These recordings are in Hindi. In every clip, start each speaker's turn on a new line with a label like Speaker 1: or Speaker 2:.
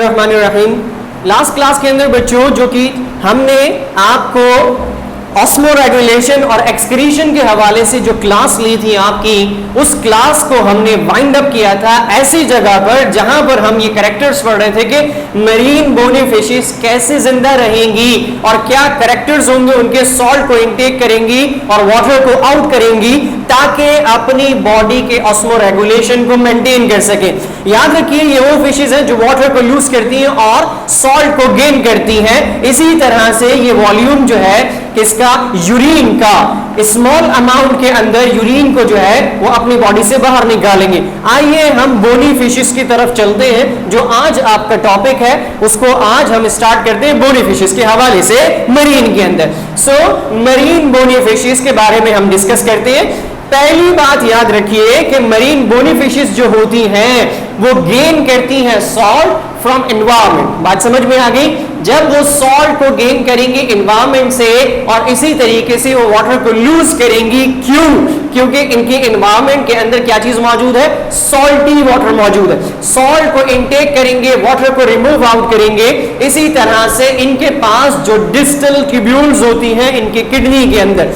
Speaker 1: बिस्मिल्लाहिर्रहमानिर्रहीम। लास्ट क्लास के अंदर बच्चों जो कि हमने आपको ऑस्मोरेगुलेशन और एक्सक्रीशन के हवाले से जो क्लास ली थी आपकी, उस क्लास को हमने वाइंड अप किया था ऐसी जगह पर जहां पर हम ये कैरेक्टर्स पढ़ रहे थे कि मरीन बोनी फिशेस कैसे जिंदा रहेंगी और क्या कैरेक्टर्स होंगे उनके, सॉल्ट को इनटेक करेंगी और वाटर को आउट करेंगी ताकि अपनी बॉडी के ऑस्मोरेगुलेशन को मेंटेन कर सके। याद रखिए ये वो फिशेस हैं जो वाटर को लूज करती हैं और सॉल्ट को गेन करती हैं। इसी तरह से ये वॉल्यूम जो है किसका, यूरिन का, स्मॉल अमाउंट के अंदर यूरिन को जो है वो अपनी बॉडी से बाहर निकालेंगे। आइए हम बोनी फिशेस की तरफ चलते हैं, जो आज आपका टॉपिक है उसको आज हम स्टार्ट करते हैं बोनी फिशेस के हवाले से मरीन के अंदर। सो मरीन बोनी फिशेस के बारे में हम डिस्कस करते हैं। पहली बात याद रखिए कि मरीन बोनी फिशेस जो होती हैं वो गेन करती हैं सॉल्ट फ्रॉम एनवायरनमेंट। बात समझ में आ गई? जब वो सॉल्ट को गेन करेंगी एनवायरनमेंट से और इसी तरीके से वो वाटर को लूज करेंगी। क्यों? क्योंकि इनके एनवायरनमेंट के अंदर क्या चीज मौजूद है, सॉल्टी वाटर मौजूद है। सॉल्ट को इनटेक करेंगे, वाटर को रिमूव आउट करेंगे। इसी तरह से इनके पास जो डिस्टल ट्यूब्यूल्स होती हैं इनके किडनी के अंदर,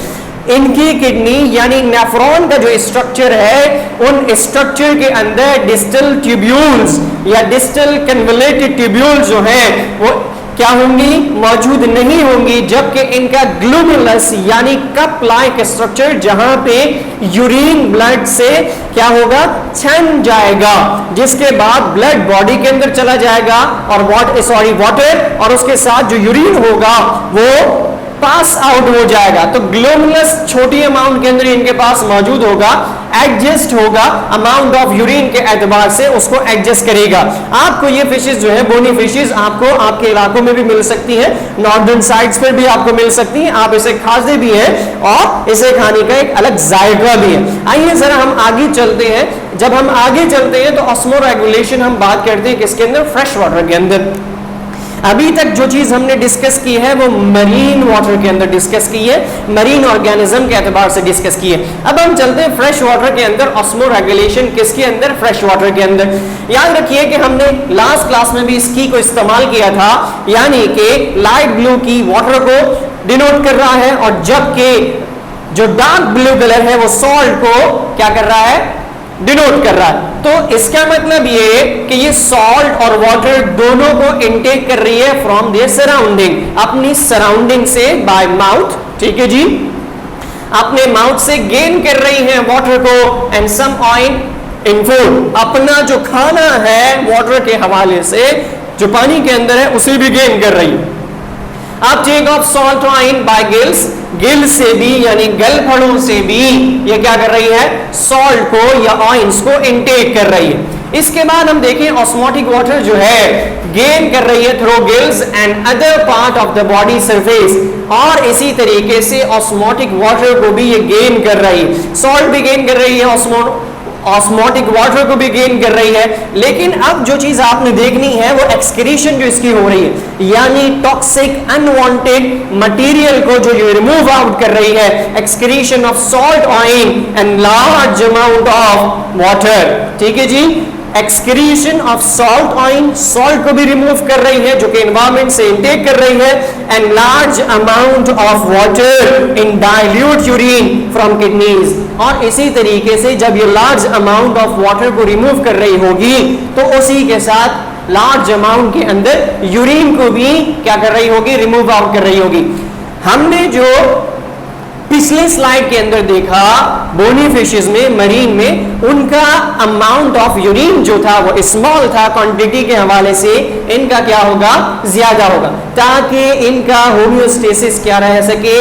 Speaker 1: इनकी किडनी यानी नेफ्रॉन का जो स्ट्रक्चर है, उन स्ट्रक्चर के अंदर डिस्टल ट्यूब्यूल्स या डिस्टल कन्वोल्यूटेड ट्यूब्यूल्स जो हैं वो क्या होंगी, मौजूद नहीं होंगी। जबकि इनका ग्लोमेरुलस यानी कप लाइक स्ट्रक्चर, जहां पे यूरिन ब्लड से क्या होगा, छन जाएगा, जिसके बाद ब्लड बॉडी के अंदर चला जाएगा और वाटर और उसके साथ जो यूरिन होगा वो पास आउट हो जाएगा। तो ग्लोमेरुलस छोटी अमाउंट के अंदर इनके पास मौजूद होगा, एडजस्ट होगा, अमाउंट ऑफ यूरिन के एतबार से उसको एडजस्ट करेगा। आपको ये फिशेस जो है बोनी फिशेस आपको आपके इलाकों में भी मिल सकती हैं, नॉर्दर्न साइड्स पर भी आपको मिल सकती हैं। आप इसे खाते भी हैं और इसे खाने का एक अलग जायका भी है। आइए जरा हम आगे चलते हैं। जब हम आगे चलते हैं तो ऑस्मोरेगुलेशन हम बात करते हैं किसके अंदर, फ्रेश वाटर के अंदर। अभी तक जो चीज हमने डिस्कस की है वो मरीन वाटर के अंदर डिस्कस की है, मरीन ऑर्गेनिज्म के एतबार से डिस्कस की है। अब हम चलते हैं फ्रेश वाटर के अंदर। ऑस्मोरेगुलेशन किसके अंदर, फ्रेश वाटर के अंदर। याद रखिए कि हमने लास्ट क्लास में भी इस की को इस्तेमाल किया था, यानी कि लाइट ब्लू की वाटर को डिनोट कर रहा है और जबकि जो डार्क ब्लू कलर है वो सॉल्ट को क्या कर रहा है, डिनोट कर रहा है। तो इसका मतलब ये कि ये सॉल्ट और वाटर दोनों को इनटेक कर रही है फ्रॉम देयर सराउंडिंग, अपनी सराउंडिंग से बाय माउथ, ठीक है जी, अपने माउथ से गेन कर रही है वाटर को and some oil in food, अपना जो खाना है वाटर के हवाले से जो पानी के अंदर है उसे भी गेन कर रही है। अब take off salt ion by gills, gill से भी यानी गलफड़ों से भी ये क्या कर रही है, सॉल्ट को या ऑइंस को इनटेक कर रही है। इसके बाद हम देखें ऑस्मोटिक वाटर जो है गेन कर रही है through gills and other part of the body surface, और इसी तरीके से ऑस्मोटिक वाटर को भी ये गेन कर रही है। सॉल्ट भी गेन कर रही है, ऑस्मोटिक वाटर को भी गेन कर रही है। लेकिन अब जो चीज आपने देखनी है वो एक्सक्रीशन जो इसकी हो रही है, यानी टॉक्सिक अनवांटेड मटेरियल को जो ये रिमूव आउट कर रही है, excretion of salt oil and large amount of water, ठीक है जी। Excretion of salt oil, salt को भी रिमूव कर रही है जो कि एनवायरनमेंट से इनटेक कर रही है, and large amount of water in dilute urine from kidneys. और इसी तरीके से जब ये लार्ज अमाउंट ऑफ वाटर को रिमूव कर रही होगी तो उसी के साथ लार्ज अमाउंट के अंदर यूरिन को भी क्या कर रही होगी, रिमूव आउट कर रही होगी। हमने जो पिछले स्लाइड के अंदर देखा बोनी फिशेस में, मरीन में, उनका अमाउंट ऑफ यूरिन जो था वो स्मॉल था क्वांटिटी के हवाले से, इनका क्या होगा, ज्यादा होगा, ताकि इनका होमियोस्टेसिस क्या रह सके,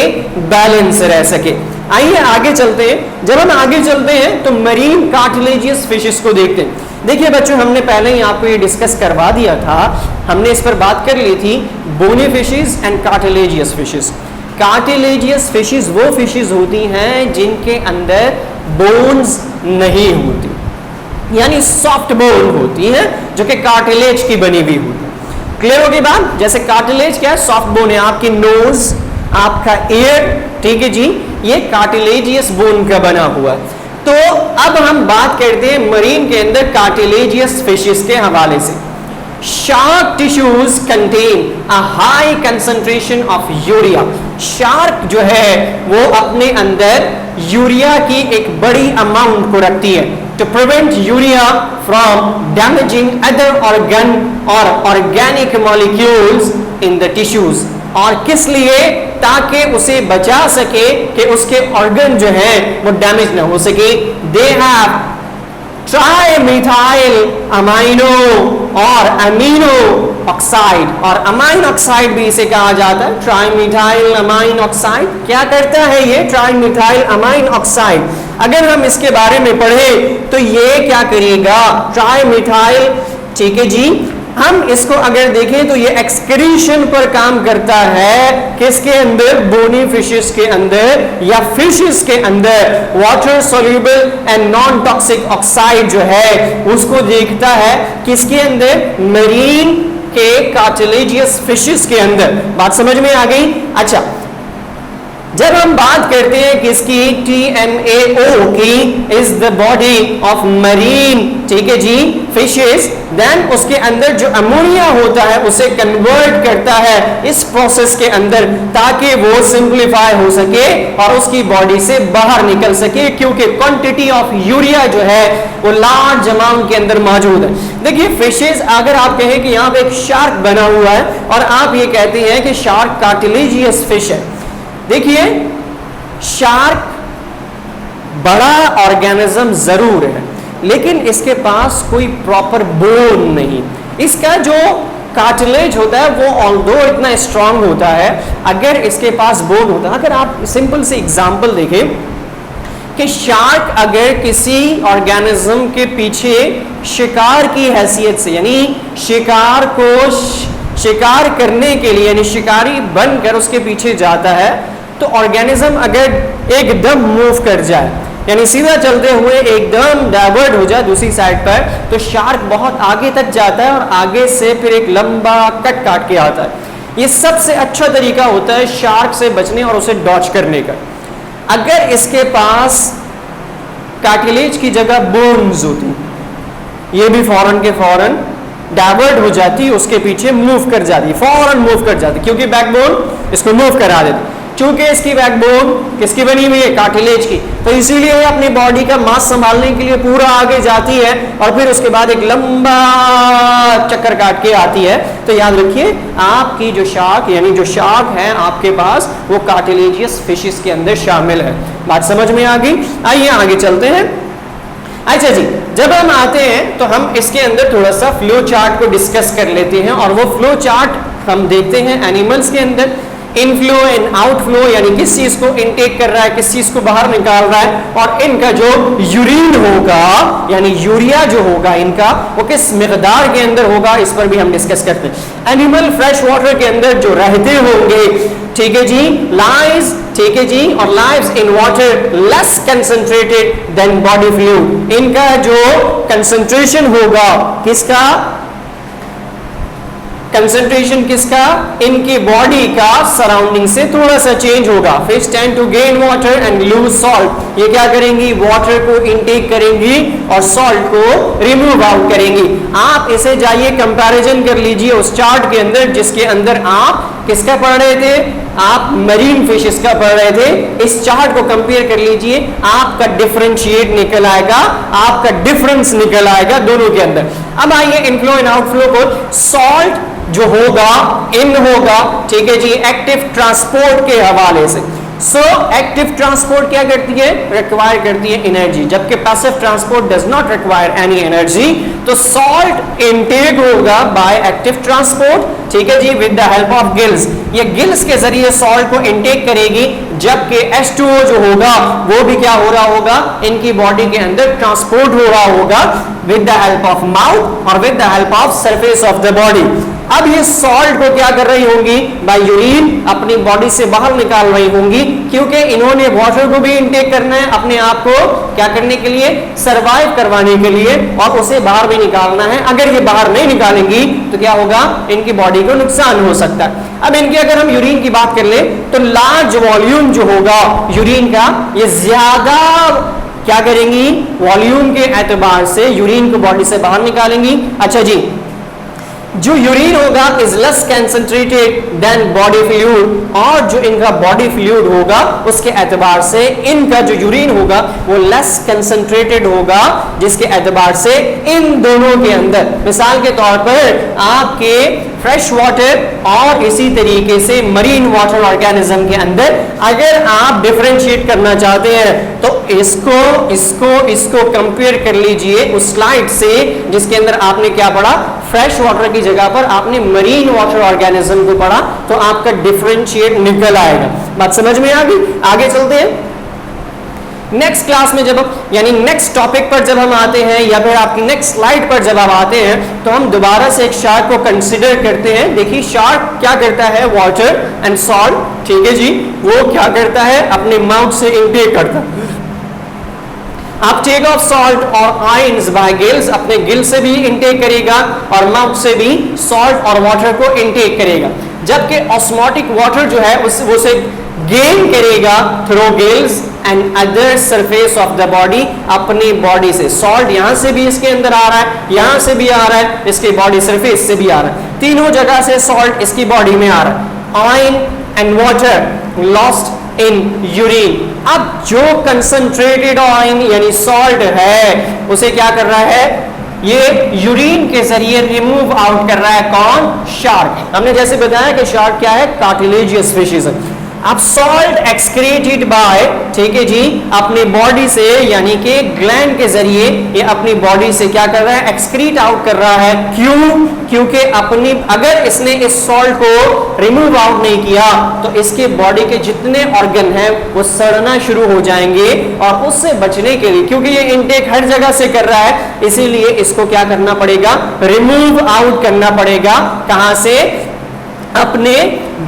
Speaker 1: बैलेंस रह सके। आइए आगे चलते हैं। जब हम आगे चलते हैं तो मरीन कार्टिलेजियस फिशेस को देखते हैं। देखिए बच्चों, हमने पहले ही आपको ये डिस्कस करवा दिया था, हमने इस पर बात कर ली थी, bony fishes and cartilaginous fishes. Cartilaginous fishes वो फिशेस होती हैं जिनके अंदर बोन्स नहीं होती, यानी सॉफ्ट बोन होती हैं जो कि कार्टिलेज की बनी हुई होती है। क्लियर होगी बात? जैसे कार्टिलेज क्या है, सॉफ्ट बोन है, आपकी नोज, आपका ईयर, ठीक है जी, ये कार्टिलेजियस बोन का बना हुआ है। तो अब हम बात करते हैं मरीन के अंदर कार्टिलेजियस फिशेस के हवाले से। Shark tissues contain a high concentration of urea. Shark जो है वो अपने अंदर यूरिया की एक बड़ी अमाउंट को रखती है। To prevent urea from damaging other organ और organic molecules in the tissues. और किस लिए? ताकि उसे बचा सके कि उसके ऑर्गन जो है वो डैमेज ना हो सके। दे हैव ट्राइमिथाइल अमाइनो और अमीनो ऑक्साइड, और अमाइन ऑक्साइड भी इसे कहा जाता है, ट्राइमिथाइल अमाइन ऑक्साइड। क्या करता है ये ट्राइमिथाइल अमाइन ऑक्साइड? अगर हम इसके बारे में पढ़े तो ये क्या करेगा? ट्राइमिथाइल, ठीक है जी, हम इसको अगर देखें तो ये एक्सक्रीशन पर काम करता है। किसके अंदर? बोनी फिशेस के अंदर या फिशेस के अंदर water soluble and non toxic oxide जो है उसको देखता है। किसके अंदर? मरीन के कार्टिलेजियस फिशेस के अंदर। बात समझ में आ गई? अच्छा, जब हम बात करते हैं किसकी? TMAO की, is the body of marine, ठीक है जी, फिशेस। देन उसके अंदर जो अमोनिया होता है उसे कन्वर्ट करता है इस प्रोसेस के अंदर, ताकि वो सिंप्लीफाई हो सके और उसकी बॉडी से बाहर निकल सके, क्योंकि क्वांटिटी ऑफ यूरिया जो है वो लार्ज अमाउंट के अंदर मौजूद है। देखिए फिशेस, अगर आप कहें कि यहाँ पे एक शार्क बना हुआ है और आप ये कहते हैं कि शार्क कार्टिलेजियस फिश है, देखिए शार्क बड़ा ऑर्गेनिज्म जरूर है, लेकिन इसके पास कोई प्रॉपर बोन नहीं। इसका जो कार्टिलेज होता है वो ऑल्दो इतना स्ट्रांग होता है, अगर इसके पास बोन होता है। अगर आप सिंपल से एग्जांपल देखें कि शार्क अगर किसी ऑर्गेनिज्म के पीछे शिकार की हैसियत से, यानी शिकार को शिकार करने के लिए, यानी शिकारी बनकर उसके पीछे जाता है, तो ऑर्गेनिज्म अगर एकदम मूव कर जाए, यानी सीधा चलते हुए एकदम डाइवर्ट हो जाए दूसरी साइड पर, तो शार्क बहुत आगे तक जाता है और आगे से फिर एक लंबा कट काट के आता है। ये सबसे अच्छा तरीका होता है शार्क से बचने और उसे डॉच करने का। अगर इसके पास कार्टिलेज की जगह बोन्स होती, ये भी फौरन के फौरन डाइवर्ट हो जाती, उसके पीछे मूव कर जाती, फौरन मूव कर जाती, क्योंकि बैकबोन इसको मूव करा देती। चूंकि इसकी बैकबोन किसकी बनी हुई है? कार्टिलेज की, तो इसीलिए वो अपनी बॉडी का मास संभालने के लिए पूरा आगे जाती है और फिर उसके बाद एक लंबा चक्कर काट के आती है। तो याद रखिए, आपकी जो शार्क, यानी जो शार्क है आपके पास, वो कार्टिलेजियस फिशेस के अंदर शामिल है। बात समझ में आ गई? आइए आगे चलते हैं। अच्छा जी, जब हम आते हैं तो हम इसके अंदर थोड़ा सा फ्लो चार्ट को डिस्कस कर लेते हैं, और वो फ्लो चार्ट हम देखते हैं एनिमल्स के अंदर। इनफ्लो एंड आउटफ्लो, यानी किस चीज को इनटेक कर रहा है, किस चीज को बाहर निकाल रहा है, और इनका जो यूरिन होगा, यानी यूरिया जो होगा इनका, वो किस मिकदार के अंदर होगा, इस पर भी हम डिस्कस करते हैं। एनिमल फ्रेश वाटर के अंदर जो रहते होंगे, ठीक है जी, लाइज, ठीक है जी, और lives in water less concentrated than body fluid. इनका जो कंसंट्रेशन होगा किसका? कंसंट्रेशन किसका? इनकी बॉडी का सराउंडिंग से थोड़ा सा चेंज होगा। Fish tend to gain water and lose salt. ये क्या करेंगी? वाटर को इनटेक करेंगी और सॉल्ट को रिमूव आउट करेंगी। आप इसे जाइए कंपैरिजन कर लीजिए उस चार्ट के अंदर जिसके अंदर आप किसका पढ़ रहे थे? आप मरीन फिशेस का पढ़ रहे थे। इस चार्ट को कंपेयर कर लीजिए, आपका डिफरेंशिएट निकल आएगा, आपका डिफरेंस निकल आएगा दोनों के अंदर। अब आइए इनफ्लो एंड आउटफ्लो को। सॉल्ट जो होगा इन होगा, ठीक है जी, एक्टिव ट्रांसपोर्ट के हवाले से। सो एक्टिव ट्रांसपोर्ट क्या करती है? रिक्वायर करती है एनर्जी, जबकि passive transport does not require any energy. तो सॉल्ट इनटेक होगा बाय एक्टिव ट्रांसपोर्ट, ठीक है जी, with the help of gills. ये गिल्स के जरिए सॉल्ट को इनटेक करेगी, जबकि H2O जो होगा वो भी क्या हो रहा होगा? इनकी बॉडी के अंदर ट्रांसपोर्ट हो रहा होगा with the help of mouth और with the help of surface of the body. अब ये सॉल्ट को क्या कर रही होंगी? बाय यूरिन अपनी बॉडी से बाहर निकाल रही होंगी, क्योंकि इन्होंने वाटर को भी इनटेक करना है अपने आप को क्या करने के लिए? सरवाइव करवाने के लिए, और उसे बाहर भी निकालना है। अगर ये बाहर नहीं निकालेंगी तो क्या होगा? इनकी बॉडी को नुकसान हो सकता है। अब इनकी अगर हम यूरिन की बात कर ले तो लार्ज वॉल्यूम जो होगा यूरिन का, ये ज्यादा क्या करेंगी? वॉल्यूम के एतबार से यूरिन को बॉडी से बाहर निकालेंगी। अच्छा जी, जो यूरिन होगा is less concentrated than body fluid, और जो इनका बॉडी फ्लूइड होगा उसके एतबार से इनका जो यूरिन होगा वो लेस कंसंट्रेटेड होगा, जिसके एतबार से इन दोनों के अंदर, मिसाल के तौर पर आपके फ्रेश वाटर और इसी तरीके से मरीन वाटर ऑर्गेनिज्म के अंदर अगर आप डिफरेंशिएट करना चाहते हैं तो इसको इसको इसको कंपेयर कर लीजिए उस स्लाइड से जिसके अंदर आपने क्या पढ़ा, फ्रेश वाटर की जगह पर आपने मरीन वाटर ऑर्गेनिज्म को पढ़ा, तो आपका डिफरेंशिएट निकल आएगा। बात समझ में आ गई? आगे चलते हैं नेक्स्ट क्लास में, जब यानी नेक्स्ट टॉपिक पर जब हम आते हैं या फिर आपकी नेक्स्ट स्लाइड पर जब आप आते हैं तो हम दोबारा से एक शार्क को कंसिडर करते हैं। देखिए शार्क क्या करता है, वाटर एंड सॉल्ट, ठीक है जी, वो क्या करता है, अपने माउथ से इनटेक करता है। आप टेक ऑफ सॉल्ट और आयंस बाय गिल्स, अपने गिल से भी इनटेक करेगा और माउथ से भी सॉल्ट और वाटर को इनटेक करेगा, जबकि ऑस्मोटिक वाटर जो है वो से गेन करेगा through gills and other surface of the body, अपनी बॉडी से। सॉल्ट यहां से भी इसके अंदर आ रहा है, यहां से भी आ रहा है, इसकी बॉडी सरफेस से भी आ रहा है, तीनों जगह से सॉल्ट इसकी बॉडी में आ रहा है। Ion and water lost in urine. अब जो कंसंट्रेटेड आयन यानी सॉल्ट है उसे क्या कर रहा है, ये यूरिन के जरिए रिमूव आउट कर रहा है। कौन? शार्क। हमने जैसे बताया कि शार्क क्या है, कार्टिलेजियस फिशेज है। अब सॉल्ट एक्सक्रीटेड बाय, ठीक है जी, अपनी बॉडी से यानी कि ग्लैंड के जरिए ये अपनी बॉडी से क्या कर रहा है, एक्सक्रीट आउट कर रहा है। क्यों? क्योंकि अपनी अगर इसने इस सॉल्ट को रिमूव आउट नहीं किया तो इसके बॉडी के जितने ऑर्गन हैं वो सड़ना शुरू हो जाएंगे, और उससे बचने के लिए, क्योंकि ये इनटेक हर जगह से कर रहा है, इसीलिए इसको क्या करना पड़ेगा, रिमूव आउट करना पड़ेगा। कहां से? अपने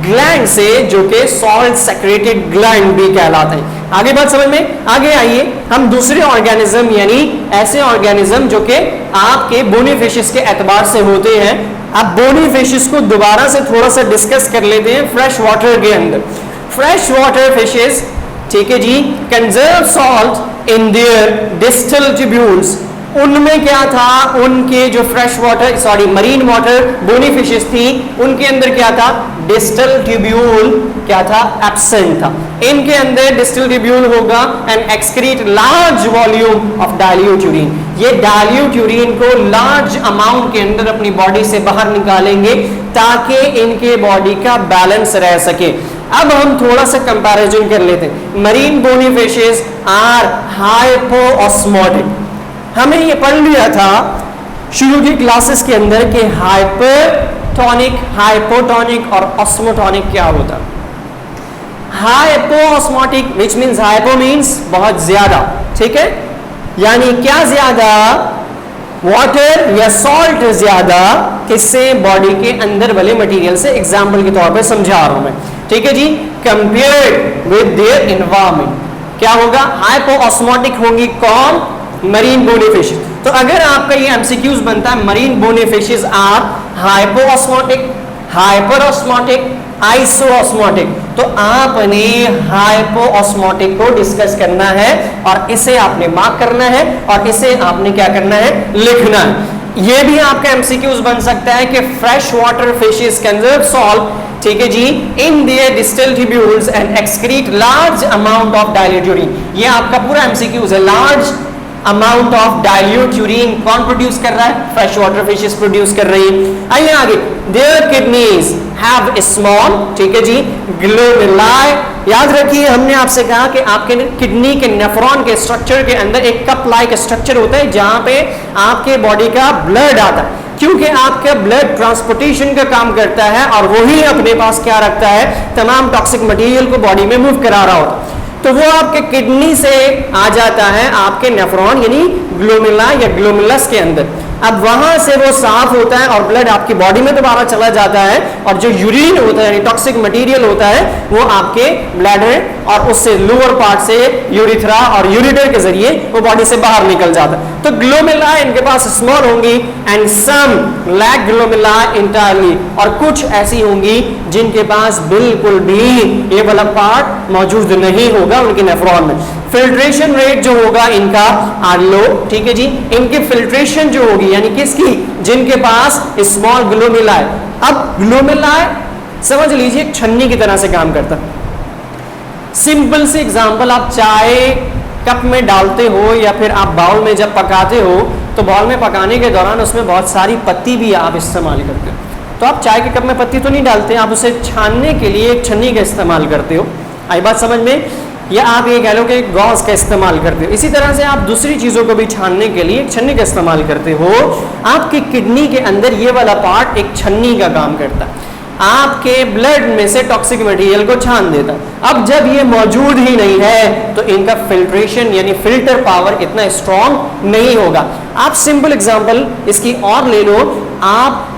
Speaker 1: ग्लैंड से, जो कि सॉल्ट सेक्रेटेड ग्लैंड भी कहलाते हैं। आगे बात समझ में? आगे आइए हम दूसरे ऑर्गेनिज्म यानी ऐसे ऑर्गेनिज्म जो कि आपके बोनी फिशेस के एतबार से होते हैं। अब बोनी फिशेस को दोबारा से थोड़ा सा डिस्कस कर लेते हैं फ्रेश वाटर के अंदर। फ्रेश वाटर फिशेस, ठीक है जी, conserve salt in their distal tubules. उनमें क्या था, उनके जो fresh water marine water bony fishes थी उनके अंदर क्या था, डिस्टल ट्यूब्यूल क्या था, एब्सेंट था। इनके अंदर डिस्टल ट्यूब्यूल होगा and excrete large volume of dilute urine. ये डाइल्यूट यूरिन को लार्ज अमाउंट के अंदर अपनी बॉडी से बाहर निकालेंगे ताकि इनके बॉडी का बैलेंस रह सके। अब हम थोड़ा सा कंपैरिजन कर लेते हैं। Marine bony fishes are hypoosmotic. हमने ये पढ़ लिया था शुरू की क्लासेस के अंदर कि हाइपरटोनिक, हाइपोटोनिक और ऑस्मोटोनिक क्या होता है। हाइपोऑस्मोटिक विच मींस, हाइपो मींस बहुत ज्यादा, ठीक है, यानी क्या ज्यादा, वाटर या सॉल्ट ज्यादा, किससे, बॉडी के अंदर वाले मटेरियल से। एग्जाम्पल के तौर पे समझा रहा हूं मैं, ठीक है जी, कंपेयर्ड विद देयर एनवायरमेंट। क्या होगा, हाइपोऑस्मोटिक होंगी कौन, मरीन बोनी फिशेस। तो अगर आपका ये एमसीक्यूज बनता है marine bony fishes are hypoosmotic, hyperosmotic, isoosmotic, तो आपने हाइपोऑस्मोटिक को डिस्कस करना है और इसे आपने मार्क करना है और इसे आपने क्या करना है, लिखना है। ये भी आपका एमसीक्यूज बन सकता है कि fresh water fishes conserve salt, ठीक है जी, in their distal tubules and excrete large amount of dilute urine. ये आपका पूरा एमसीक्यूज है। Large amount of dilute urine कौन प्रोड्यूस कर रहा है, फ्रेश वाटर फिशेस प्रोड्यूस कर रही है। आइए आगे, देयर किडनीज हैव स्मॉल, ठीक है जी, ग्लोमेरुलाई। याद रखिए हमने आपसे कहा कि आपके किडनी के नेफ्रॉन के स्ट्रक्चर के अंदर एक कप लाइक स्ट्रक्चर होता है जहां पे आपके बॉडी का ब्लड आता है, क्योंकि आपका ब्लड ट्रांसपोर्टेशन का काम करता है और वही अपने पास क्या रखता है, तमाम टॉक्सिक मटेरियल को बॉडी में मूव करा रहा होता है। तो वो आपके किडनी से आ जाता है आपके नेफ्रॉन यानी ग्लोमेरुला या ग्लोमेरुलस के अंदर। अब वहां से वो साफ होता है और ब्लड आपकी बॉडी में दोबारा चला जाता है, और जो यूरिन होता है यानी टॉक्सिक मटेरियल होता है वो आपके ब्लैडर और उससे लोअर पार्ट से यूरिथ्रा और यूरिटर के जरिए वो बॉडी से बाहर निकल जाता है। तो ग्लोमेरुला इनके पास स्मॉल होंगी and some lack glomeruli entirely, और कुछ ऐसी होंगी जिनके पास बिल्कुल भी ये वाला पार्ट मौजूद नहीं होगा उनके नेफ्रॉन में। फिल्ट्रेशन रेट जो होगा इनका आर लो, ठीक है जी। इनकी फिल्ट्रेशन जो होगी यानी किसकी, जिनके पास स्मॉल ग्लोमेरुला है। अब ग्लोमेरुला समझ लीजिए एक छन्नी की तरह से काम करता है। सिंपल सी एग्जांपल, आप चाय कप में डालते हो या फिर आप बाउल में जब पकाते हो तो बाउल में पकाने के दौरान उसमें बहुत सारी पत्ती भी आप इस्तेमाल करते हो। तो आप चाय के कप में पत्ती तो नहीं डालते, आप उसे छानने के लिए एक छन्नी का इस्तेमाल करते हो। आई बात समझ में? या आप ये कह लो कि गॉज का इस्तेमाल करते हो। इसी तरह से आप दूसरी चीज़ों को भी छानने के लिए एक छन्नी का इस्तेमाल करते हो। आपकी किडनी के अंदर ये वाला पार्ट एक छन्नी का काम करता है, आपके ब्लड में से टॉक्सिक मटेरियल को छान देता। अब जब ये मौजूद ही नहीं है तो इनका फिल्ट्रेशन यानी फिल्टर पावर इतना स्ट्रॉन्ग नहीं होगा। आप सिंपल एग्जांपल इसकी और ले लो, आप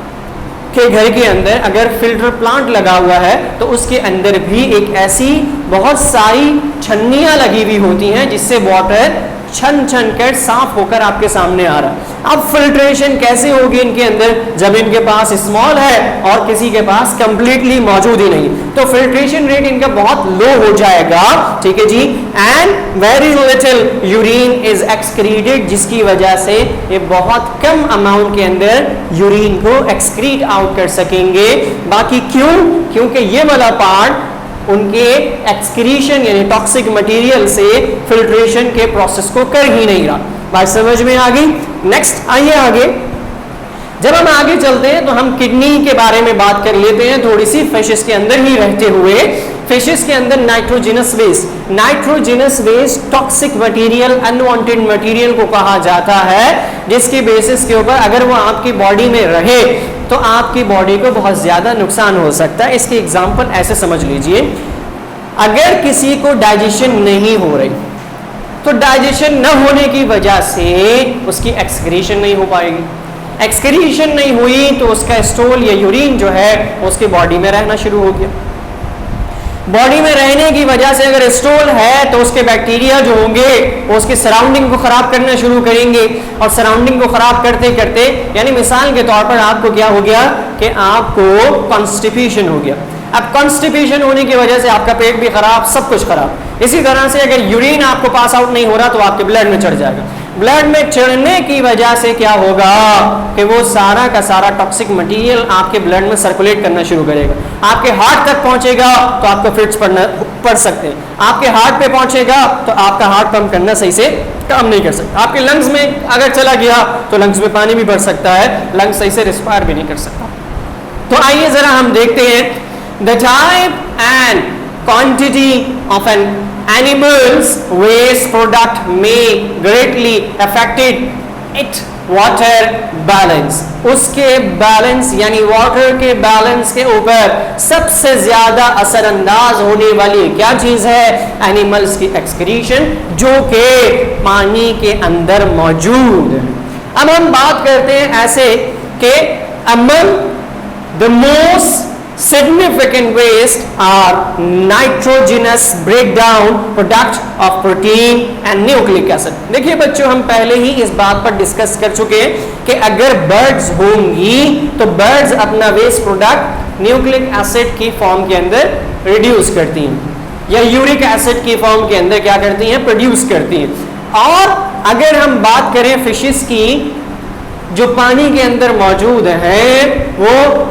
Speaker 1: के घर के अंदर अगर फिल्टर प्लांट लगा हुआ है तो उसके अंदर भी एक ऐसी बहुत सारी छन्नियां लगी हुई होती हैं जिससे वाटर छन छन कर साफ होकर आपके सामने आ रहा है। अब फिल्ट्रेशन कैसे होगी इनके अंदर जब इनके पास स्मॉल है और किसी के पास कंप्लीटली मौजूद ही नहीं, तो फिल्ट्रेशन रेट इनका बहुत लो हो जाएगा, ठीक है जी। And very little urine is excreted, जिसकी वजह से ये बहुत कम अमाउंट के अंदर यूरिन को एक्सक्रीट आउट कर सकेंगे। बाकी क्यों? क्योंकि ये वाला पार्ट उनके एक्सक्रीशन यानी टॉक्सिक मटेरियल से फिल्ट्रेशन के प्रोसेस को कर ही नहीं रहा। बात समझ में आ गई? नेक्स्ट आइए आगे। जब हम आगे चलते हैं तो हम किडनी के बारे में बात कर लेते हैं थोड़ी सी। फिशेस के अंदर ही रहते हुए, फिशेस के अंदर nitrogenous waste toxic material, unwanted material को कहा जाता है, जिसके बेसिस के ऊपर अगर वो आपकी बॉडी में रहे तो आपकी बॉडी को बहुत ज्यादा नुकसान हो सकता है। इसकी एग्जांपल ऐसे समझ लीजिए, अगर किसी को डाइजेशन नहीं हो रही तो डाइजेशन न होने की वजह से उसकी एक्सक्रीशन नहीं हो पाएगी। एक्सक्रीशन नहीं हुई तो उसका स्टूल या यूरिन जो है उसकी बॉडी में रहना शुरू हो गया। बॉडी में रहने की वजह से अगर स्टूल है तो उसके बैक्टीरिया जो होंगे वो उसके सराउंडिंग को खराब करना शुरू करेंगे, और सराउंडिंग को खराब करते करते यानी मिसाल के तौर पर आपको क्या हो गया कि आपको कॉन्स्टिपेशन हो गया। अब कॉन्स्टिपेशन होने की वजह से आपका पेट भी खराब, सब कुछ खराब। इसी तरह से अगर यूरिन आपको पास आउट नहीं हो रहा तो आपके ब्लड में चढ़ जाएगा। ब्लड में चढ़ने की वजह से क्या होगा कि वो सारा का सारा टॉक्सिक मटेरियल आपके ब्लड में सर्कुलेट करना शुरू करेगा। आपके हार्ट तक पहुंचेगा तो आपको फिट्स पड़ सकते हैं। आपके हार्ट पे पहुंचेगा तो आपका हार्ट पंप करना सही से काम नहीं कर सकता। आपके लंग्स में अगर चला गया तो लंग्स में पानी भी भर सकता है, लंग्स सही से रिस्पायर भी नहीं कर सकता। तो आइए जरा हम देखते हैं the type and quantity of an animals waste product may greatly affected its water balance। उसके बैलेंस यानी वाटर के बैलेंस के ऊपर सबसे ज्यादा असरअंदाज होने वाली क्या चीज है? एनिमल्स की एक्सक्रीशन, जो कि पानी के अंदर मौजूद है। अब हम बात करते हैं ऐसे कि among the most significant waste are nitrogenous breakdown product of protein and nucleic acid। देखिए बच्चों, हम पहले ही इस बात पर डिस्कस कर चुके हैं कि अगर बर्ड्स होंगी तो बर्ड्स अपना वेस्ट प्रोडक्ट न्यूक्लिक एसिड की फॉर्म के अंदर रिड्यूस करती हैं या यूरिक एसिड की फॉर्म के अंदर क्या करती हैं? प्रोड्यूस करती हैं। और अगर हम बात करें फिशेस की जो पानी के अंदर मौजूद हैं, वो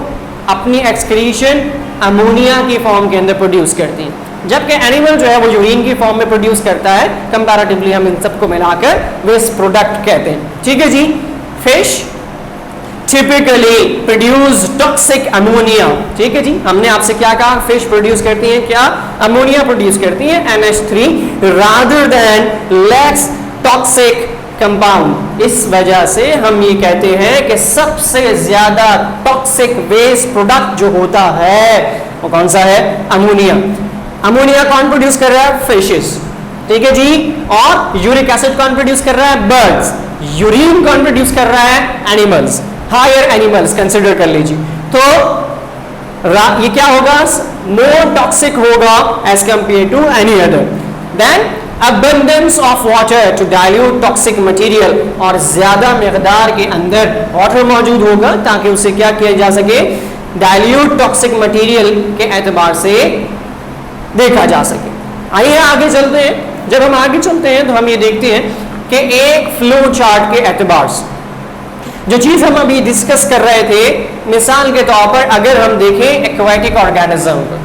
Speaker 1: अपनी एक्सक्रीशन अमोनिया की फॉर्म के अंदर प्रोड्यूस करती हैं, जबकि एनिमल जो है वो यूरिन की फॉर्म में प्रोड्यूस करता है। कंपैरेटिवली हम इन सबको मिलाकर वेस्ट प्रोडक्ट कहते हैं, ठीक है जी। Fish typically produce toxic ammonia, ठीक है जी। हमने आपसे क्या कहा? फिश प्रोड्यूस करती हैं क्या? अमोनिया प्रोड्यूस करती हैं, NH3 rather than less toxic compound. इस वजह से हम ये कहते हैं कि सबसे ज्यादा टॉक्सिक वेस्ट प्रोडक्ट जो होता है वो कौन सा है? अमोनिया। अमोनिया कौन प्रोड्यूस कर रहा है? फिशेस, ठीक है जी। और यूरिक एसिड कौन प्रोड्यूस कर रहा है? बर्ड्स। यूरिन कौन प्रोड्यूस कर रहा है? एनिमल्स, हायर एनिमल्स कंसिडर कर लीजिए। तो ये क्या होगा? मोर टॉक्सिक होगा as compare to any other. Then abundance of water to dilute toxic material, और ज्यादा मिकदार के अंदर वाटर मौजूद होगा ताकि उसे क्या किया जा सके, डाइल्यूट टॉक्सिक मटेरियल के एतबार से देखा जा सके। आइए आगे चलते हैं। जब हम आगे चलते हैं तो हम ये देखते हैं कि एक फ्लो चार्ट के एतबार से जो चीज हम अभी डिस्कस कर रहे थे, मिसाल के तौर पर अगर हम देखें एक्वाटिक ऑर्गेनिज्म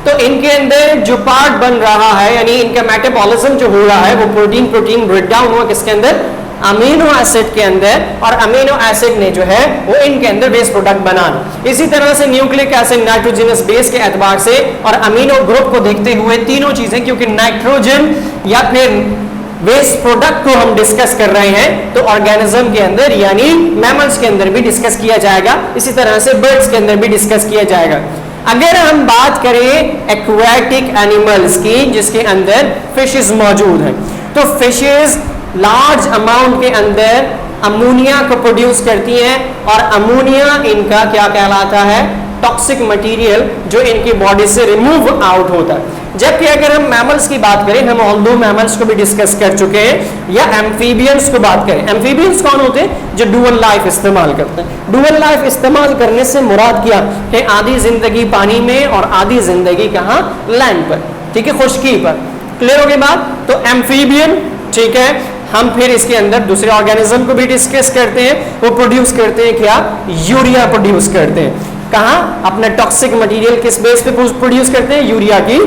Speaker 1: तो इनके अंदर जो पार्ट बन रहा है यानी इनका मेटाबॉलिज्म जो हो रहा है वो प्रोटीन ब्रेक डाउन हुआ किसके अंदर, अमीनो एसिड के अंदर, और अमीनो एसिड ने जो है वो इनके अंदर बेस प्रोडक्ट बनाना। इसी तरह से न्यूक्लिक एसिड नाइट्रोजनस बेस के एतबार से और अमीनो ग्रुप को देखते हुए तीनों चीजें, क्योंकि नाइट्रोजन या फिर वेस्ट प्रोडक्ट को हम डिस्कस कर रहे हैं तो ऑर्गेनिज्म के अंदर यानी मैमल्स के अंदर भी डिस्कस किया जाएगा, इसी तरह से बर्ड्स के अंदर भी डिस्कस किया जाएगा। अगर हम बात करें एक्वाटिक एनिमल्स की जिसके अंदर फिशेस मौजूद हैं, तो फिशेस लार्ज अमाउंट के अंदर अमोनिया को प्रोड्यूस करती हैं और अमोनिया इनका क्या कहलाता है, टॉक्सिक मटेरियल जो इनकी बॉडी से रिमूव आउट होता है। जबकि अगर हम मैमल्स की बात करें, हम ऑल्दो मैमल्स को भी डिस्कस कर चुके हैं, या एम्फीबियंस को बात करें, एम्फीबियंस कौन होते हैं, जो डुअल लाइफ इस्तेमाल करते हैं। डुअल लाइफ इस्तेमाल करने से मुराद क्या कि आधी जिंदगी पानी में और आधी जिंदगी कहाँ, लैंड पर, ठीक है, खुश्की पर। क्लियर हो गई बात। तो एम्फीबियन, ठीक है, हम फिर इसके अंदर दूसरे ऑर्गेनिज्म को भी डिस्कस करते हैं, वो प्रोड्यूस करते हैं क्या, यूरिया प्रोड्यूस करते हैं। कहाँ, अपना टॉक्सिक मटेरियल किस बेस पे प्रोड्यूस करते हैं, यूरिया की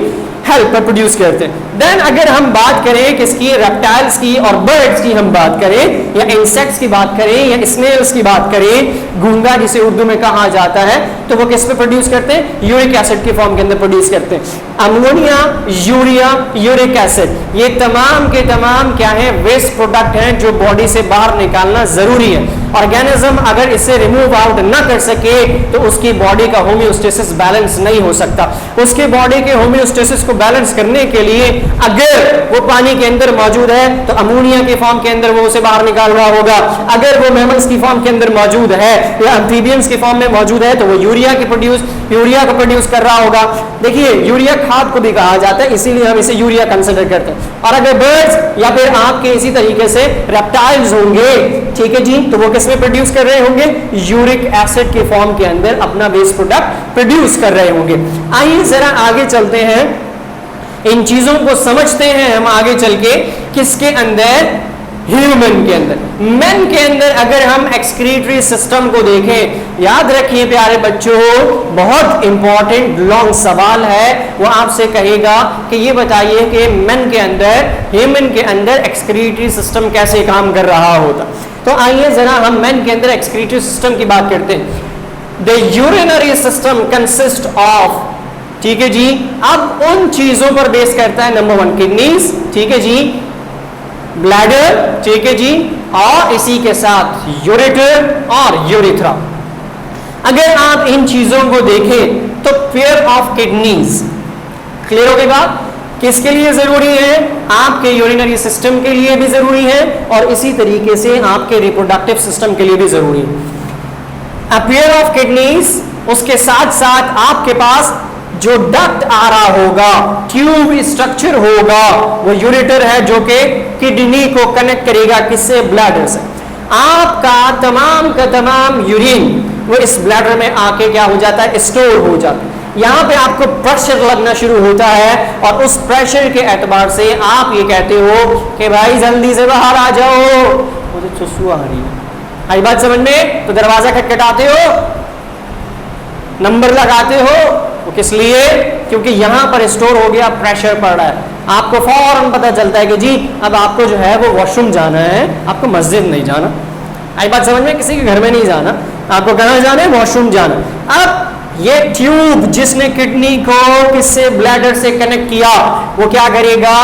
Speaker 1: हेल्प पर प्रोड्यूस करते हैं। देन अगर हम बात करें किसकी, रेप्टाइल्स की और बर्ड्स की हम बात करें, या इंसेक्ट्स की बात करें, या स्नेल्स की बात करें, घूंगा जिसे उर्दू में कहा जाता है, तो वो किस पे प्रोड्यूस करते हैं, यूरिक एसिड के फॉर्म के अंदर प्रोड्यूस करते हैं। अमोनिया, यूरिया, यूरिक एसिड, ये तमाम के तमाम क्या है, वेस्ट प्रोडक्ट हैं जो बॉडी से बाहर निकालना जरूरी है। ऑर्गेनिज्म अगर इसे रिमूव आउट ना कर सके तो उसकी बॉडी का होम्योस्टेसिस बैलेंस नहीं हो सकता। उसके बॉडी के होम्योस्टेसिस को बैलेंस करने के लिए अगर वो पानी के अंदर मौजूद है तो अमोनिया के फॉर्म के अंदर वो उसे बाहर निकाल रहा होगा, अगर वो मैमल्स की फॉर्म के अंदर मौजूद है या एम्फीबियंस के फॉर्म में मौजूद है तो वो यूरिया को प्रोड्यूस कर रहा होगा। देखिए, यूरिया खाद को भी कहा जाता है, इसीलिए हम इसे यूरिया कंसिडर करते हैं। और अगर बर्ड्स या फिर आपके इसी तरीके से रेप्टाइल्स होंगे, ठीक है जी, तो वो किसमें प्रोड्यूस कर रहे होंगे, यूरिक एसिड के फॉर्म के अंदर अपना वेस्ट प्रोडक्ट प्रोड्यूस कर रहे होंगे। आइए जरा आगे चलते हैं, इन चीजों को समझते हैं हम आगे चल के। किसके अंदर, ह्यूमन के अंदर। मेन के अंदर अगर हम एक्सक्रीटरी सिस्टम को देखें, याद रखिए प्यारे बच्चों, बहुत इंपॉर्टेंट लॉन्ग सवाल है, वो आपसे कहेगा कि ये बताइए कि मेन के अंदर, ह्यूमन के अंदर एक्सक्रीटरी सिस्टम कैसे काम कर रहा होता। तो आइए जरा हम मेन के अंदर एक्सक्रीटरी सिस्टम की बात करते हैं। The urinary system consist of, ठीक है जी, अब उन चीजों पर बेस करता है, नंबर 1 किडनीज, ठीक है जी, ब्लैडर, ठीक है जी, और इसी के साथ यूरेटर और यूरिथ्रा। अगर आप इन चीजों को देखें तो पेयर ऑफ किडनीज, क्लियर हो गई बात, किसके लिए जरूरी है, आपके यूरिनरी सिस्टम के लिए भी जरूरी है और इसी तरीके से आपके रिप्रोडक्टिव सिस्टम के लिए भी जरूरी है। अ पेयर ऑफ किडनीज, उसके साथ साथ आपके पास जो डक्ट आ रहा होगा, ट्यूब स्ट्रक्चर होगा, वो यूरेटर है जो कि किडनी को कनेक्ट करेगा किससे, ब्लैडर से। आपका तमाम का तमाम यूरिन वो इस ब्लैडर में आके क्या हो जाता है, स्टोर हो जाता है। यहाँ पे आपको प्रेशर लगना शुरू होता है और उस प्रेशर के एतबार से आप ये कहते हो कि भाई जल्दी से बाहर आ जाओ, मुझे सुसु आ रही है। आई बात समझ में? तो दरवाजा खटखटाते हो, नंबर लगाते हो, वो किस लिए? क्योंकि यहाँ पर स्टोर हो गया, प्रेशर पड़ रहा है, आपको फौरन पता चलता है कि जी अब आपको जो है वो वॉशरूम जाना है, आपको मस्जिद नहीं जाना। आई बात समझ में? किसी के घर में नहीं जाना, आपको कहाँ जाना है, वॉशरूम जाना। अब ये ट्यूब जिसने किडनी को किससे, ब्लैडर से कनेक्ट किया, वो क्या करेगा,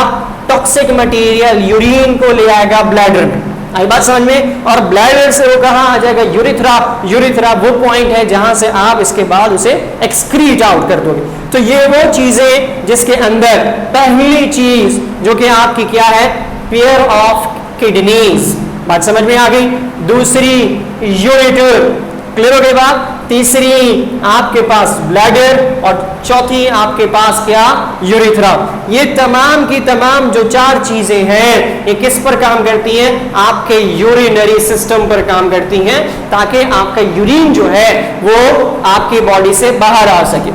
Speaker 1: टॉक्सिक मटेरियल यूरिन को ले आएगा ब्लैडर में। आई बात समझ में? और ब्लैडर से वो कहाँ आ जाएगा, यूरिथ्रा। यूरिथ्रा वो पॉइंट है जहां से आप इसके बाद उसे एक्सक्रीट आउट कर दोगे। तो ये वो चीजें जिसके अंदर पहली चीज जो कि आपकी क्या है, पेयर ऑफ किडनीज, बात समझ में आ गई। दूसरी यूरेटर, क्लियर हो गई बात। तीसरी आपके पास ब्लैडर, और चौथी आपके पास क्या, यूरेथ्रा। ये तमाम की तमाम जो 4 चीजें हैं ये किस पर काम करती हैं, आपके यूरिनरी सिस्टम पर काम करती हैं, ताकि आपका यूरिन जो है वो आपकी बॉडी से बाहर आ सके।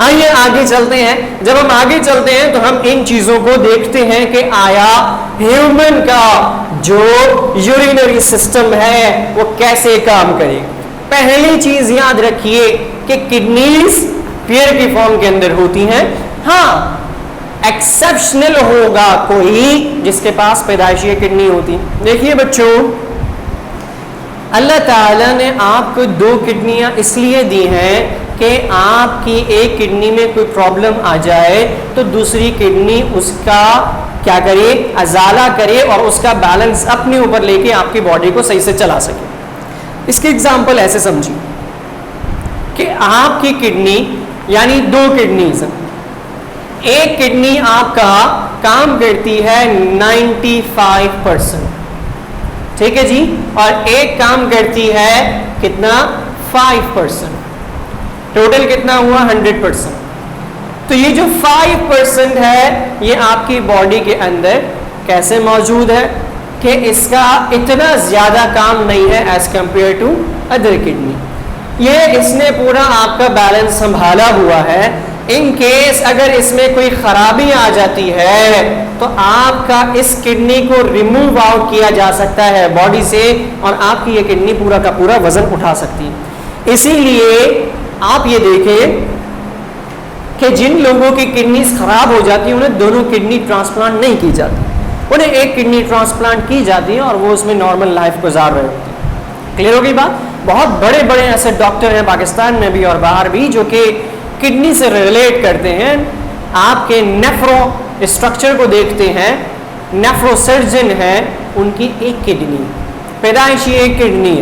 Speaker 1: आइए आगे चलते हैं। जब हम आगे चलते हैं तो हम इन चीजों को देखते हैं कि आया ह्यूमन का जो यूरिनरी सिस्टम है वो कैसे काम करे। पहली चीज याद रखिए कि किडनीज पेयर की फॉर्म के अंदर होती हैं। हाँ, एक्सेप्शनल होगा कोई जिसके पास पैदाइशी किडनी होती। देखिए बच्चों, अल्लाह ताला ने आपको 2 किडनियां इसलिए दी हैं कि आपकी एक किडनी में कोई प्रॉब्लम आ जाए तो दूसरी किडनी उसका क्या करे, अजाला करे और उसका बैलेंस अपने ऊपर लेके आपकी बॉडी को सही से चला सके। इसकी एग्जांपल ऐसे समझिए कि आपकी किडनी यानी 2 किडनीज, एक किडनी आपका काम करती है 95%, ठीक है जी, और एक काम करती है कितना, 5%। टोटल कितना हुआ, 100%। तो ये जो 5% है ये आपकी बॉडी के अंदर कैसे मौजूद है कि इसका इतना ज्यादा काम नहीं है as compare to other kidney. ये इसने पूरा आपका बैलेंस संभाला हुआ है। इन केस अगर इसमें कोई खराबी आ जाती है तो आपका इस किडनी को रिमूव आउट किया जा सकता है बॉडी से और आपकी ये किडनी पूरा का पूरा वजन उठा सकती है। इसीलिए आप ये देखें कि जिन लोगों की किडनी खराब हो जाती है उन्हें दोनों किडनी ट्रांसप्लांट नहीं की जाती, उन्हें एक किडनी ट्रांसप्लांट की जाती है और वो उसमें नॉर्मल लाइफ गुजार रहे होते हैं। क्लियर होगी बात? बहुत बड़े बड़े ऐसे डॉक्टर हैं पाकिस्तान में भी और बाहर भी जो कि किडनी से रिलेट करते हैं, आपके नेफ्रो स्ट्रक्चर को देखते हैं, नेफ्रोसर्जन है, उनकी एक किडनी पैदाइशी एक किडनी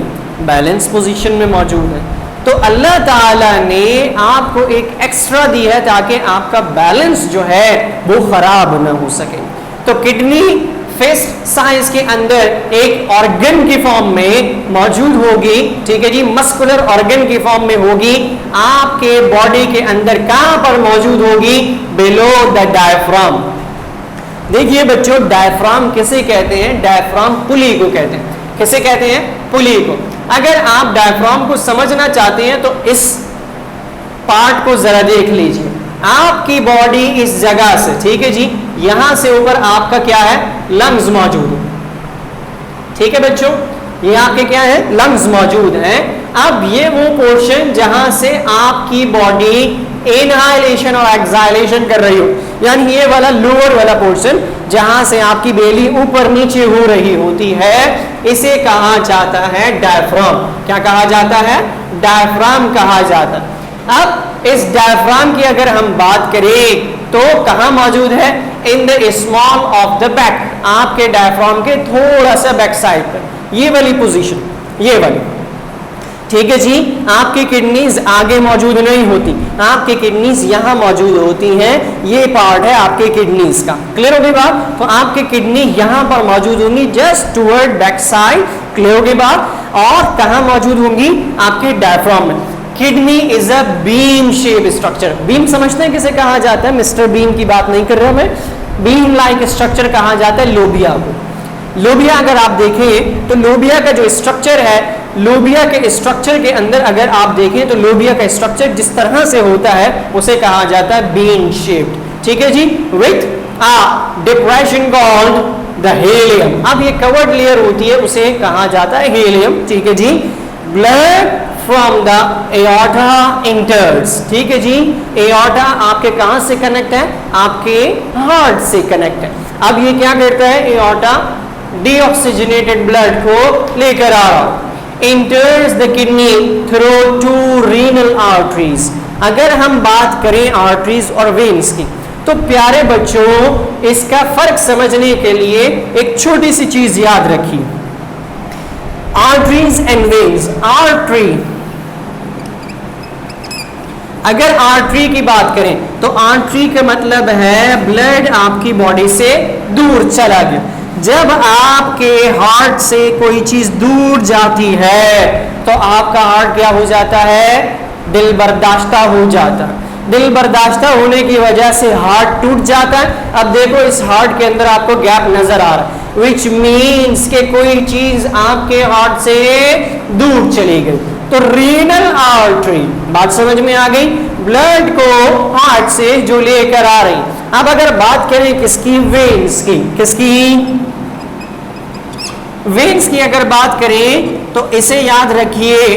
Speaker 1: बैलेंस पोजीशन में मौजूद है। तो अल्लाह ताला ने आपको एक एक्स्ट्रा दी है ताकि आपका बैलेंस जो है वो खराब न हो सके। तो किडनी फिस्ट साइज के अंदर एक ऑर्गन की फॉर्म में मौजूद होगी, ठीक है जी, मस्कुलर ऑर्गन की फॉर्म में होगी। आपके बॉडी के अंदर कहां पर मौजूद होगी, बिलो द डायफ्राम। देखिए बच्चों, डायफ्राम किसे कहते हैं, डायफ्राम पुली को कहते हैं। किसे कहते हैं, पुली को। अगर आप डायफ्राम को समझना चाहते हैं तो इस पार्ट को जरा देख लीजिए। आपकी बॉडी इस जगह से, ठीक है जी, यहां से ऊपर आपका क्या है, लंग्स मौजूद है, ठीक है बच्चों, ये आपके क्या है, लंग्स मौजूद हैं। अब ये वो पोर्शन जहां से आपकी बॉडी इनहालेशन और एक्सहालेशन कर रही हो, यानी ये वाला लोअर वाला पोर्शन जहां से आपकी बेली ऊपर नीचे हो रही होती है, इसे कहा जाता है डायफ्राम। क्या कहा जाता है, डायफ्राम कहा जाता है। अब इस डायफ्राम की अगर हम बात करें तो कहां मौजूद है, in the small of the back, आपके डायफ्राम के थोड़ा सा बैक साइड पर, ये वाली पोजीशन, ये वाली, ठीक है जी। आपकी किडनीज आगे मौजूद नहीं होती, आपकी किडनीज यहां मौजूद होती हैं, ये पार्ट है आपके किडनीज का। क्लियर हो गई बात? तो आपकी किडनी यहां पर मौजूद होंगी just toward back side. Clear हो गई बात? और कहां मौजूद होंगी, आपके डायफ्राम में। Kidney is a beam shape structure. Beam समझते हैं किसे कहा जाता है, मिस्टर बीम की बात नहीं कर रहा मैं, बीम लाइक स्ट्रक्चर कहा जाता है लोबिया को। लोबिया अगर आप देखें तो लोबिया का जो स्ट्रक्चर है, लोबिया के स्ट्रक्चर के अंदर अगर आप देखें तो लोबिया का स्ट्रक्चर जिस तरह से होता है उसे कहा जाता है बीम शेप्ड, ठीक है जी, with a depression called the hilum. अब ये कवर्ड लेयर होती है उसे कहा जाता है हेलियम, ठीक है जी। Blood from the aorta enters, ठीक है जी। एओर्टा आपके कहां से कनेक्ट है, आपके हार्ट से कनेक्ट है। अब ये क्या करता है, एओर्टा डीऑक्सीजनेटेड ब्लड को लेकर आ रहा, इंटर्स the kidney through 2 renal arteries. अगर हम बात करें आर्टरीज और वेन्स की तो प्यारे बच्चों इसका फर्क समझने के लिए एक छोटी सी चीज याद रखिए, आर्टरीज एंड वेन्स। आर्टरी, अगर आर्टरी की बात करें तो आर्टरी का मतलब है ब्लड आपकी बॉडी से दूर चला गया, जब आपके हार्ट से कोई चीज दूर जाती है तो आपका हार्ट क्या हो जाता है? दिल बर्दाश्ता हो जाता है। दिल बर्दाश्ता होने की वजह से हार्ट टूट जाता है। अब देखो इस हार्ट के अंदर आपको गैप नजर आ रहा है, विच मीन्स के कोई चीज आपके हार्ट से दूर चली गई। तो रीनल आर्टरी, बात समझ में आ गई? ब्लड को हार्ट से जो लेकर आ रही। अब अगर बात करें किसकी? वेन्स की। किसकी? वेन्स की अगर बात करें तो इसे याद रखिए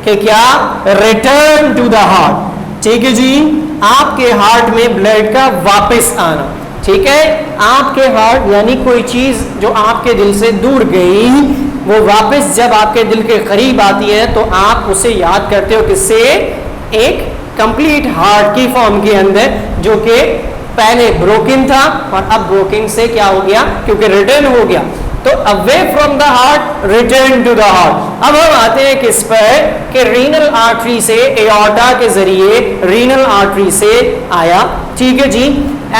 Speaker 1: कि क्या? Return to the heart. ठीक है जी, आपके हार्ट में ब्लड का वापस आना। ठीक है, आपके हार्ट यानी कोई चीज जो आपके दिल से दूर गई वो वापस जब आपके दिल के करीब आती है तो आप उसे याद करते हो किससे? एक कंप्लीट हार्ट की फॉर्म के अंदर, जो कि पहले ब्रोकन था और अब ब्रोकन से क्या हो गया? क्योंकि रिटर्न हो गया। तो away from the heart, return to the heart. अब हम आते हैं किस पर? कि रीनल आर्टरी से, एओर्टा के जरिए रीनल आर्टरी से आया। ठीक है जी,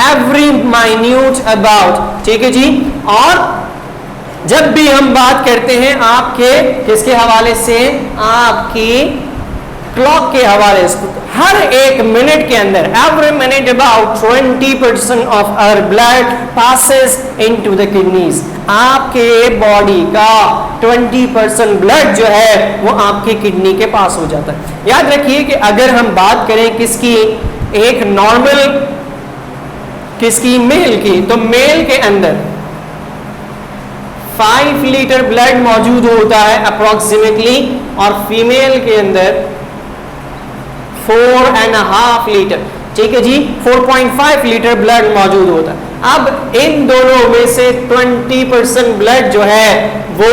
Speaker 1: एवरी माइन्यूट अबाउट। ठीक है जी, और जब भी हम बात करते हैं आपके किसके हवाले से? आपकी क्लॉक के हवाले से। हर एक मिनट के अंदर, every minute about 20% of our blood passes into the kidneys. आपके बॉडी का 20% ब्लड जो है वो आपकी किडनी के पास हो जाता है। याद रखिए कि अगर हम बात करें किसकी? एक नॉर्मल, किसकी? मेल की। तो मेल के अंदर 5 लीटर ब्लड मौजूद होता है अप्रोक्सीमेटली, और फीमेल के अंदर 4.5 लीटर। ठीक है जी, 4.5 लीटर ब्लड मौजूद होता है। अब इन दोनों में से 20% ब्लड जो है वो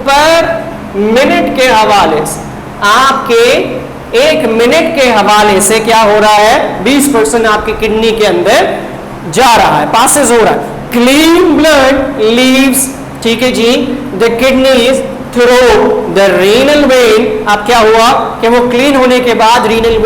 Speaker 1: पर मिनट के हवाले से, आपके एक मिनट के हवाले से क्या हो रहा है? 20% आपकी किडनी के अंदर जा रहा है, पासेस हो रहा है। क्लीन ब्लड लीव्स, ठीक है जी, the kidneys through the renal vein. अब क्या हुआ कि वो क्लीन होने के बाद renal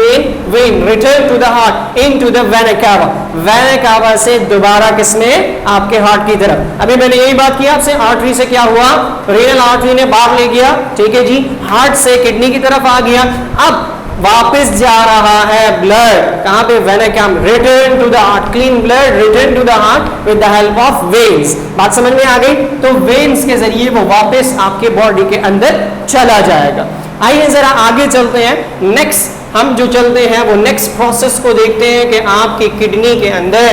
Speaker 1: vein return to the heart into the vena cava. Vena cava से दोबारा किसमें? आपके हार्ट की तरफ। अभी मैंने यही बात की आपसे, आर्टरी से क्या हुआ? रीनल आर्टरी ने भाग ले गया। ठीक है जी, हार्ट से किडनी की तरफ आ गया। अब वापस जा रहा है ब्लड कहां पे? Vena cava. Return to the heart, clean blood return to the heart with the help of veins. बात समझ में आ गई? तो वेन्स के जरिए वो वापस आपके बॉडी के अंदर चला जाएगा। आइए जरा आगे चलते हैं। नेक्स्ट हम जो चलते हैं वो नेक्स्ट प्रोसेस को देखते हैं कि आपकी किडनी के अंदर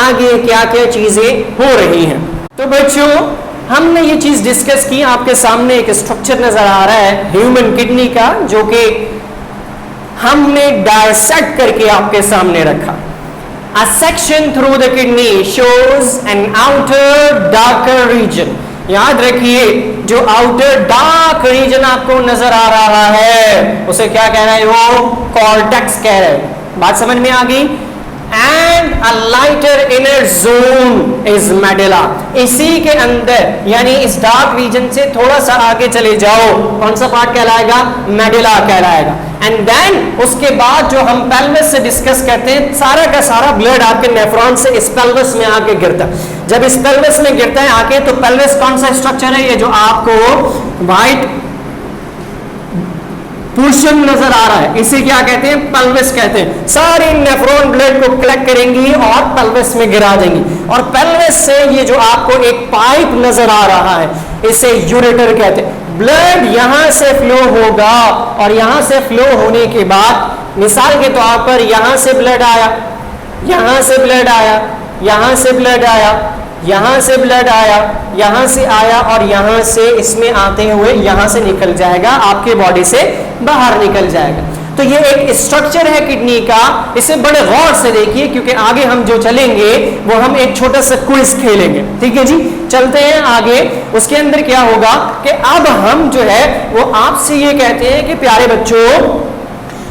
Speaker 1: आगे क्या क्या चीजें हो रही हैं। तो बच्चों, हमने ये चीज डिस्कस की, आपके सामने एक स्ट्रक्चर नजर आ रहा है ह्यूमन किडनी का, जो कि हमने डायसेक्ट करके आपके सामने रखा। A section through the kidney shows an outer darker region. याद रखिए, जो आउटर डार्क रीजन आपको नजर आ रहा है उसे क्या कह रहा है? वो कॉर्टेक्स कह रहे हैं। बात समझ में आ गई? And a lighter inner zone is medulla. इसी के अंदर यानी इस डार्क रीजन से थोड़ा सा आगे चले जाओ, कौन सा पार्ट कहलाएगा? मेडुला कहलाएगा। एंड देन उसके बाद जो हम पेल्विस से डिस्कस करते हैं, सारा का सारा ब्लड आपके नेफ्रॉन से इस पेल्विस में आके गिरता है। जब इस पेल्विस में गिरता है आके, तो पेल्विस कौन सा स्ट्रक्चर है? ये जो आपको व्हाइट पोर्शन नजर आ रहा है, इसे क्या कहते हैं? पेल्विस कहते हैं। सारी नेफ्रॉन ब्लड को कलेक्ट करेंगी और पेल्विस में गिरा देंगी, और पेल्विस से ये जो आपको एक पाइप नजर आ रहा है इसे यूरेटर कहते हैं। ब्लड यहां से फ्लो होगा, और यहां से फ्लो होने के बाद मिसाल के तौर पर यहां से ब्लड आया, यहां से ब्लड आया, यहां से ब्लड आया, यहां से ब्लड आया, यहां से आया, और यहां से इसमें आते हुए यहां से निकल जाएगा, आपके बॉडी से बाहर निकल जाएगा। तो ये एक स्ट्रक्चर है किडनी का, इसे बड़े गौर से देखिए, क्योंकि आगे हम जो चलेंगे वो हम एक छोटा सा क्विज खेलेंगे। ठीक है जी, चलते हैं आगे। उसके अंदर क्या होगा कि अब हम जो है वो आपसे ये कहते हैं कि प्यारे बच्चों,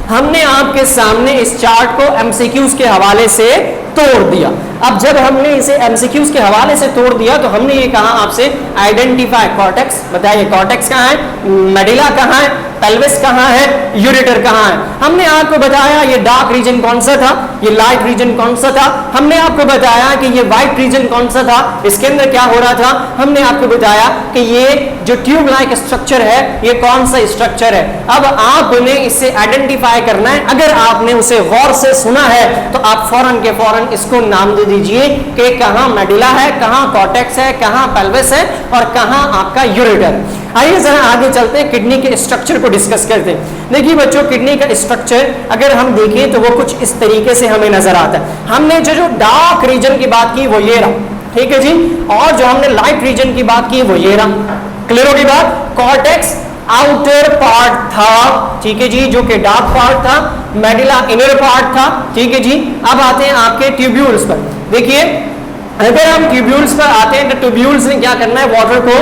Speaker 1: हमने आपके सामने इस चार्ट को एमसीक्यूज के हवाले से तोड़ दिया। अब जब हमने इसे एमसीक्यूज के हवाले से तोड़ दिया तो हमने ये कहा आपसे आइडेंटिफाई कॉर्टेक्स, बताइए कॉर्टेक्स कहाँ है, मेडुला कहाँ है, पेल्विस कहाँ है, यूरेटर कहाँ है। हमने आपको बताया ये डार्क रीजन कौन सा था, ये लाइट रीजन कौन सा था, हमने आपको बताया कि ये व्हाइट रीजन कौन सा था, इसके अंदर क्या हो रहा था, हमने आपको बताया कि ये जो ट्यूब लाइक स्ट्रक्चर है ये कौन सा स्ट्रक्चर है। अब आपने इसे आइडेंटिफाई करना है, अगर आपने उसे गौर से सुना है तो आप फौरन के फौरन इसको नाम दे दीजिए कि कहां मेडुला है, कहां कॉर्टेक्स है, कहां पेल्विस है और कहां आपका यूरेटर। आइए जरा आगे चलते हैं, किडनी के स्ट्रक्चर को डिस्कस करते हैं। देखिए बच्चों, किडनी का स्ट्रक्चर अगर हम देखें तो वो कुछ इस तरीके से हमें नजर आता है। हमने जो डार्क रीजन की बात की वो ये रहा, ठीक है जी, और जो हमने लाइट रीजन की बात की वो ये रहा। क्लियर होगी बात। कॉर्टेक्स आउटर पार्ट था, ठीक है जी, जो कि डार्क पार्ट था, मेडुला इनर पार्ट था, ठीक है जी। अब आते हैं आपके ट्यूब्यूल्स पर। देखिए अगर हम ट्यूब्यूल्स पर आते हैं तो ट्यूब्यूल्स ने क्या करना है, वाटर को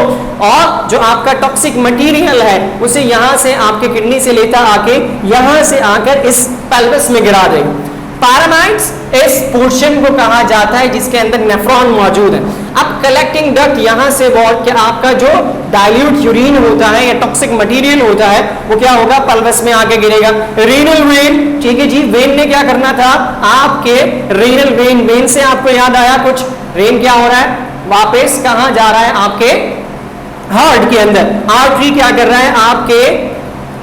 Speaker 1: और जो आपका टॉक्सिक मटेरियल है उसे यहां से आपके किडनी से लेता आके यहां से आकर इस पेल्विस में गिरा देगा। पैरामाइट्स इस पोर्शन को कहा जाता है जिसके अंदर नेफ्रॉन मौजूद है। अब कलेक्टिंग डक्ट यहां से वॉल के आपका जो डाइल्यूट यूरिन होता है या टॉक्सिक मटेरियल होता है वो क्या होगा, पेल्विस में आके गिरेगा। रीनल वेन, ठीक है जी, वेन ने क्या करना था, आपके रीनल वेन, वेन से आपको याद आया कुछ, वेन क्या हो रहा है, वापस कहां जा रहा है, आपके हार्ट के अंदर। आर्टरी क्या कर रहा है, आपके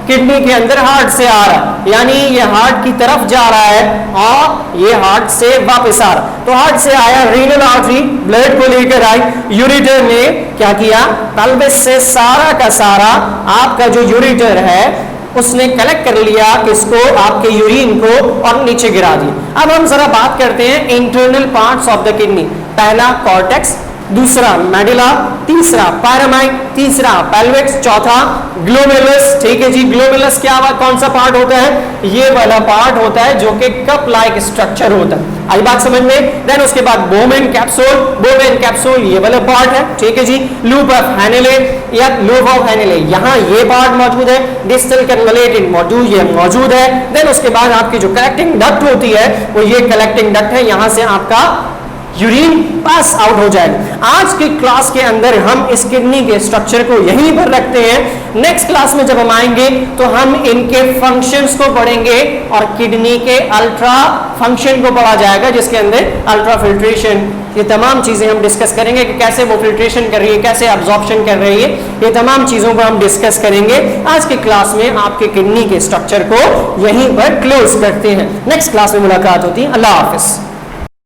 Speaker 1: किडनी के अंदर हार्ट से आ रहा है, यानी ये हार्ट की तरफ जा रहा है और ये हार्ट से वापस आ रहा। तो हार्ट से आया, रीनल आर्टरी ब्लड को लेकर आई, यूरेटर ने क्या किया, पेल्विस से सारा का सारा आपका जो यूरेटर है उसने कलेक्ट कर लिया किसको, आपके यूरिन को, और नीचे गिरा दिया। अब हम जरा बात करते हैं internal parts of the kidney. पहला कॉर्टेक्स, दूसरा मेडुला, तीसरा पैरामाइट, तीसरा पेल्विक्स, चौथा ग्लोमेरुलस, ठीक है जी। ग्लोमेरुलस क्या हुआ, कौन सा पार्ट होता है, ये वाला पार्ट होता है जो कि कप लाइक स्ट्रक्चर होता है। आई बात समझ में। देन उसके बाद बोमेन कैप्सूल, बोमेन कैप्सूल ये वाला पार्ट है, ठीक है जी। लूप ऑफ हैनेले या लूप ऑफ हैनेले, यहाँ ये पार्ट मौजूद है। डिस्टल कैनुलेटेड मौजूद, ये मौजूद है। देन उसके बाद आपकी जो कलेक्टिंग डक्ट होती है वो ये कलेक्टिंग डक्ट है, यहाँ से आपका यूरिन पास आउट हो जाएगा। आज की क्लास के अंदर हम इस किडनी के स्ट्रक्चर को यहीं पर रखते हैं। नेक्स्ट क्लास में जब हम आएंगे तो हम इनके फंक्शंस को पढ़ेंगे और किडनी के अल्ट्रा फंक्शन को पढ़ा जाएगा जिसके अंदर अल्ट्रा फिल्ट्रेशन, ये तमाम चीजें हम डिस्कस करेंगे कि कैसे वो फिल्ट्रेशन कर रही है, कैसे एब्जॉर्प्शन कर रही है, ये तमाम चीजों को हम डिस्कस करेंगे। आज की क्लास में आपके किडनी के स्ट्रक्चर को यहीं पर क्लोज करते हैं। नेक्स्ट क्लास में मुलाकात होती है। अल्लाह हाफिज।